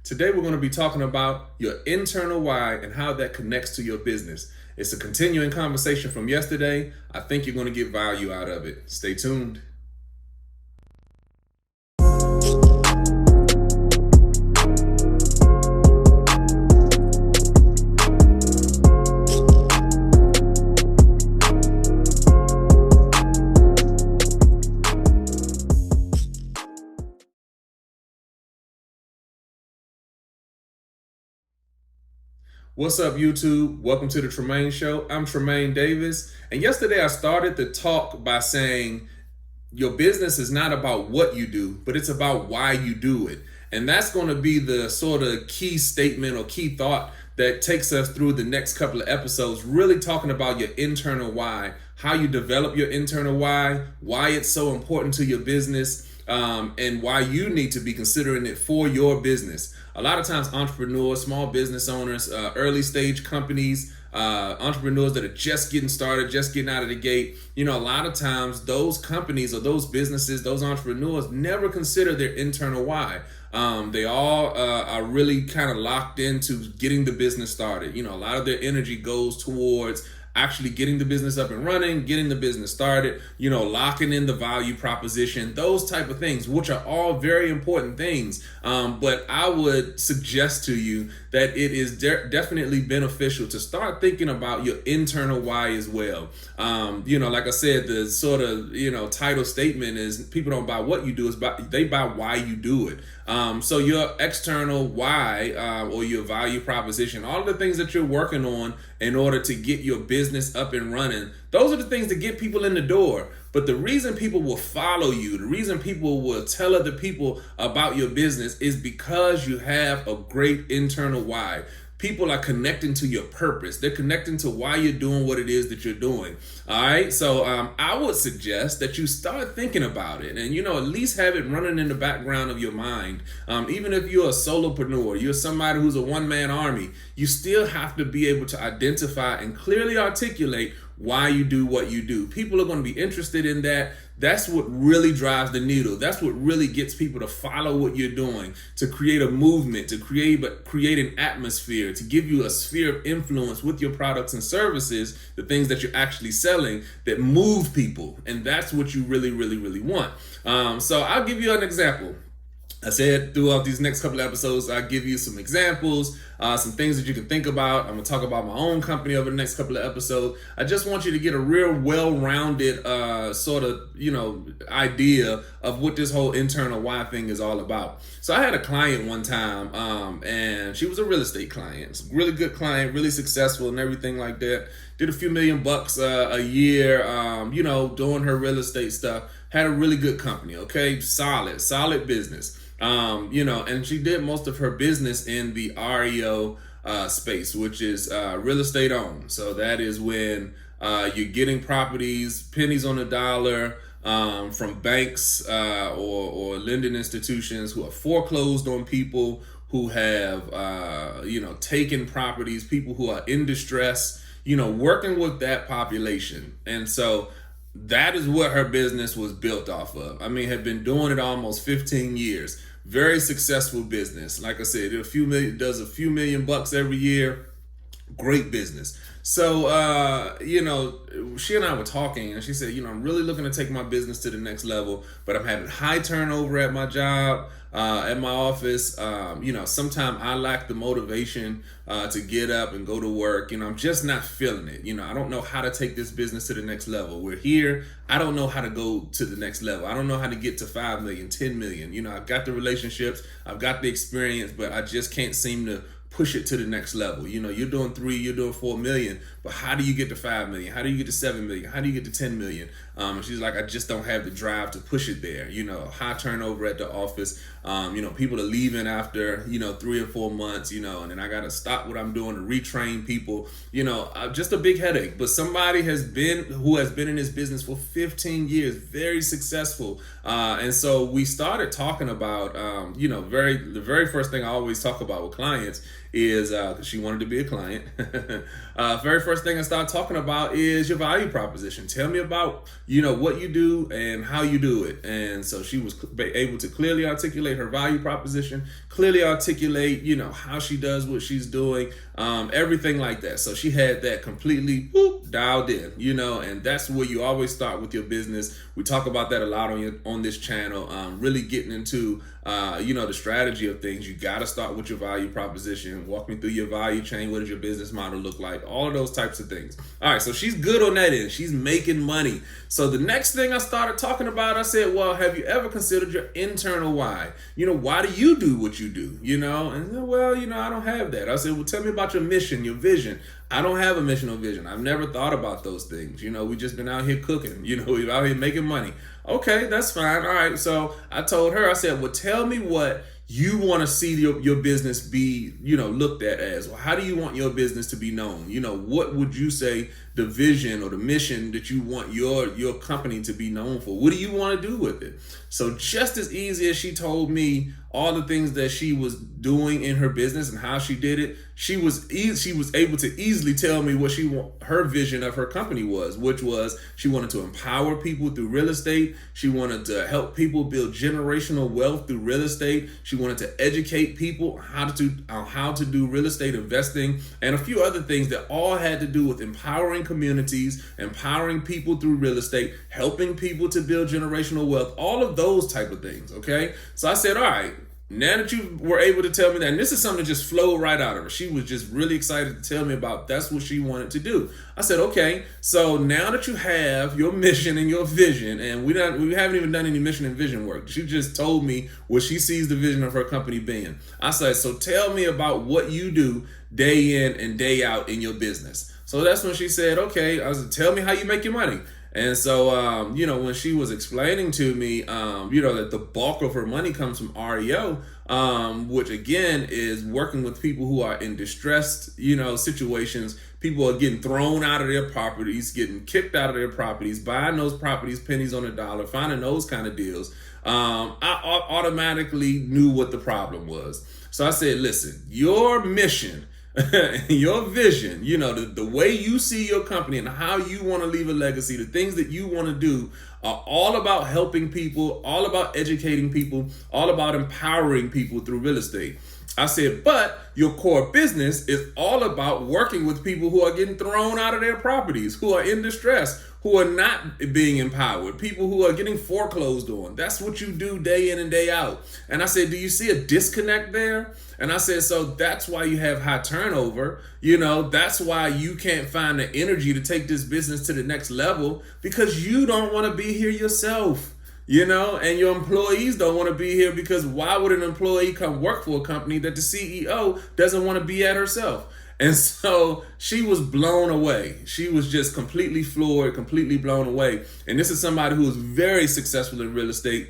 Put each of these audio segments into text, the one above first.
Today we're going to be talking about your internal why and how that connects to your business. It's a continuing conversation from yesterday. I think you're going to get value out of it. Stay tuned. What's up, YouTube? Welcome to the Tremain Show. I'm Tremain Davis. And yesterday I started the talk by saying your business is not about what you do, but it's about why you do it. And that's going to be the sort of key statement or key thought that takes us through the next couple of episodes, really talking about your internal why, how you develop your internal why it's so important to your business, and why you need to be considering it for your business. A lot of times entrepreneurs, small business owners, early stage companies, entrepreneurs that are just getting started, just getting out of the gate, a lot of times those companies or those businesses, those entrepreneurs never consider their internal why. They all are really kind of locked into getting the business started. A lot of their energy goes towards actually getting the business up and running, getting the business started, locking in the value proposition, those type of things, which are all very important things. But I would suggest to you that it is definitely beneficial to start thinking about your internal why as well. Like I said, the sort of, title statement is people don't buy what you do, they buy why you do it. So your external why or your value proposition, all of the things that you're working on in order to get your business up and running, those are the things that get people in the door. But the reason people will follow you, the reason people will tell other people about your business is because you have a great internal why. People are connecting to your purpose. They're connecting to why you're doing what it is that you're doing. All right. So I would suggest that you start thinking about it and, at least have it running in the background of your mind. Even if you're a solopreneur, you're somebody who's a one-man army, you still have to be able to identify and clearly articulate why you do what you do. People are going to be interested in that. That's what really drives the needle. That's what really gets people to follow what you're doing, to create a movement, to create an atmosphere, to give you a sphere of influence with your products and services, the things that you're actually selling that move people. And that's what you really, really, really want. So I'll give you an example. I said throughout these next couple of episodes, I'll give you some examples, some things that you can think about. I'm going to talk about my own company over the next couple of episodes. I just want you to get a real well-rounded sort of, idea of what this whole internal why thing is all about. So I had a client one time, and she was a real estate client, really good client, really successful and everything like that. Did a few $1 million a year, doing her real estate stuff. Had a really good company, okay? Solid business. And she did most of her business in the REO space, which is real estate owned. So that is when you're getting properties, pennies on the dollar, from banks or lending institutions who have foreclosed on people, who have taken properties, people who are in distress, working with that population. And so that is what her business was built off of. Had been doing it almost 15 years. Very successful business. Like I said, does a few $1 million every year. Great business. So, she and I were talking, and she said, I'm really looking to take my business to the next level, but I'm having high turnover at my job, at my office. Sometimes I lack the motivation to get up and go to work. I'm just not feeling it. I don't know how to take this business to the next level. We're here. I don't know how to go to the next level. I don't know how to get to 5 million, 10 million. I've got the relationships, I've got the experience, but I just can't seem to push it to the next level. You're doing 3, you're doing 4 million, but how do you get to 5 million? How do you get to 7 million? How do you get to 10 million? And she's like, I just don't have the drive to push it there. High turnover at the office. People are leaving after, 3 or 4 months, and then I got to stop what I'm doing to retrain people, just a big headache. But somebody who has been in this business for 15 years, very successful. And so we started talking about, the very first thing I always talk about with clients is, because she wanted to be a client. Very first thing I start talking about is your value proposition. Tell me about, what you do and how you do it. And so she was able to clearly articulate articulate her value proposition, clearly articulate, how she does what she's doing, everything like that. So she had that completely dialed in, and that's where you always start with your business. We talk about that a lot on this channel, really getting into, the strategy of things. You got to start with your value proposition. Walk me through your value chain. What does your business model look like? All of those types of things. All right, so she's good on that end. She's making money. So the next thing I started talking about, I said, well, have you ever considered your internal why? Why do you do what you do? And well, I don't have that. I said, well, tell me about your mission, your vision. I don't have a mission or vision. I've never thought about those things. We just been out here cooking. We've out here making money. Okay, that's fine. All right. So I told her, I said, well, tell me what you want to see your business be, looked at as. Well, how do you want your business to be known? What would you say the vision or the mission that you want your company to be known for? What do you want to do with it? So just as easy as she told me all the things that she was doing in her business and how she did it, she was able to easily tell me what her vision of her company was, which was she wanted to empower people through real estate. She wanted to help people build generational wealth through real estate. She wanted to educate people how to do real estate investing and a few other things that all had to do with empowering communities, empowering people through real estate, helping people to build generational wealth, all of those type of things. Okay. So I said, all right, now that you were able to tell me that, and this is something that just flowed right out of her. She was just really excited to tell me about that's what she wanted to do. I said, okay, so now that you have your mission and your vision, and we haven't even done any mission and vision work. She just told me what she sees the vision of her company being. I said, so tell me about what you do day in and day out in your business. So that's when she said, okay, I said, tell me how you make your money. And so, when she was explaining to me, that the bulk of her money comes from REO, which again is working with people who are in distressed, situations. People are getting thrown out of their properties, getting kicked out of their properties, buying those properties, pennies on the dollar, finding those kind of deals. I automatically knew what the problem was. So I said, listen, your mission, your vision, the way you see your company and how you want to leave a legacy, the things that you want to do are all about helping people, all about educating people, all about empowering people through real estate. I said, but your core business is all about working with people who are getting thrown out of their properties, who are in distress, who are not being empowered, people who are getting foreclosed on. That's what you do day in and day out. And I said, do you see a disconnect there? And I said, so that's why you have high turnover. That's why you can't find the energy to take this business to the next level, because you don't want to be here yourself. And your employees don't want to be here, because why would an employee come work for a company that the CEO doesn't want to be at herself? And so she was blown away. She was just completely floored, completely blown away. And this is somebody who is very successful in real estate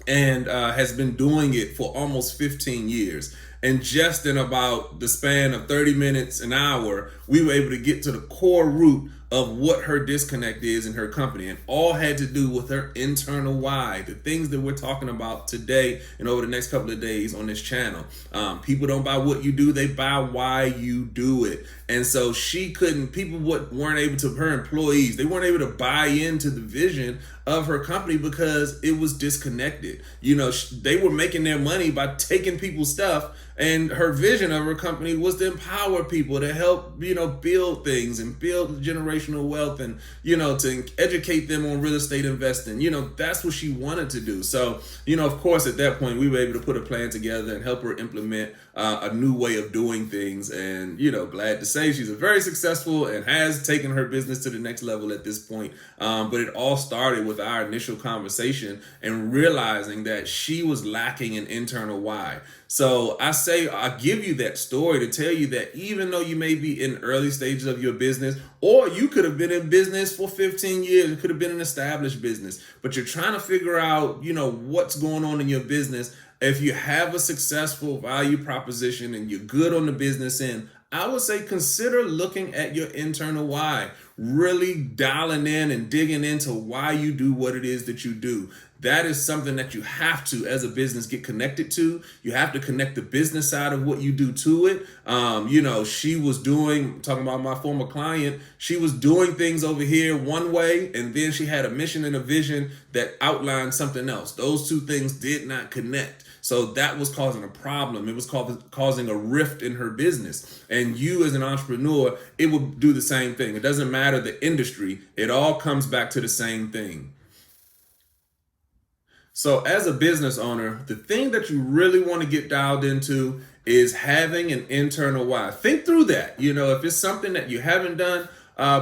and has been doing it for almost 15 years. And just in about the span of 30 minutes, an hour, we were able to get to the core root of what her disconnect is in her company, and all had to do with her internal why, the things that we're talking about today and over the next couple of days on this channel. People don't buy what you do, they buy why you do it. And so people weren't able to, her employees, they weren't able to buy into the vision of her company because it was disconnected. They were making their money by taking people's stuff, and her vision of her company was to empower people, to help, build things and build generational wealth, and, to educate them on real estate investing. That's what she wanted to do. So, of course, at that point, we were able to put a plan together and help her implement a new way of doing things. And, glad to say she's very successful and has taken her business to the next level at this point. But it all started with our initial conversation and realizing that she was lacking an internal why. So I give you that story to tell you that even though you may be in early stages of your business, or you could have been in business for 15 years, it could have been an established business, but you're trying to figure out, what's going on in your business. If you have a successful value proposition and you're good on the business end, I would say consider looking at your internal why, really dialing in and digging into why you do what it is that you do. That is something that you have to, as a business, get connected to. You have to connect the business side of what you do to it. She was talking about my former client, she was doing things over here one way, and then she had a mission and a vision that outlined something else. Those two things did not connect. So that was causing a problem. It was causing a rift in her business. And you as an entrepreneur, it will do the same thing. It doesn't matter the industry. It all comes back to the same thing. So as a business owner, the thing that you really want to get dialed into is having an internal why. Think through that. If it's something that you haven't done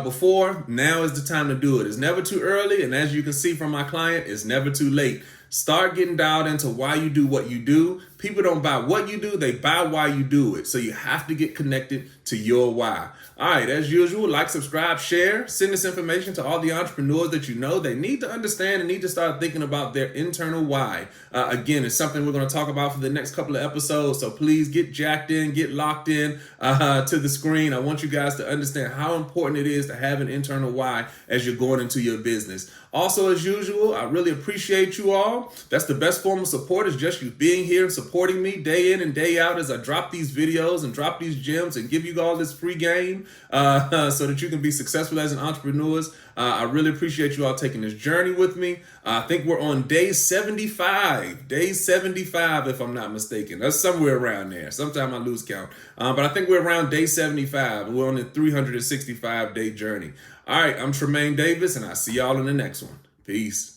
before, now is the time to do it. It's never too early. And as you can see from my client, it's never too late. Start getting dialed into why you do what you do. People don't buy what you do, they buy why you do it. So you have to get connected to your why. All right, as usual, like, subscribe, share, send this information to all the entrepreneurs that you know. They need to understand and need to start thinking about their internal why. Again, it's something we're going to talk about for the next couple of episodes. So please get jacked in, get locked in to the screen. I want you guys to understand how important it is to have an internal why as you're going into your business. Also, as usual, I really appreciate you all. That's the best form of support, is just you being here and supporting me day in and day out as I drop these videos and drop these gems and give you all this free game so that you can be successful as an entrepreneur. I really appreciate you all taking this journey with me. I think we're on day 75. Day 75, if I'm not mistaken. That's somewhere around there. Sometimes I lose count. But I think we're around day 75. We're on a 365-day journey. All right, I'm Tremain Davis, and I'll see y'all in the next one. Peace.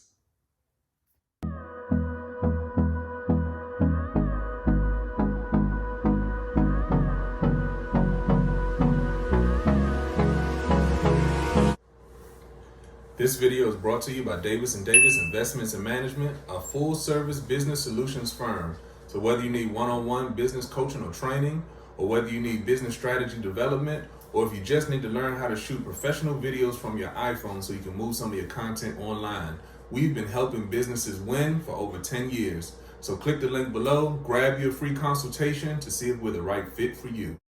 This video is brought to you by Davis & Davis Investments and Management, a full-service business solutions firm. So whether you need one-on-one business coaching or training, or whether you need business strategy development, or if you just need to learn how to shoot professional videos from your iPhone so you can move some of your content online, we've been helping businesses win for over 10 years. So click the link below, grab your free consultation to see if we're the right fit for you.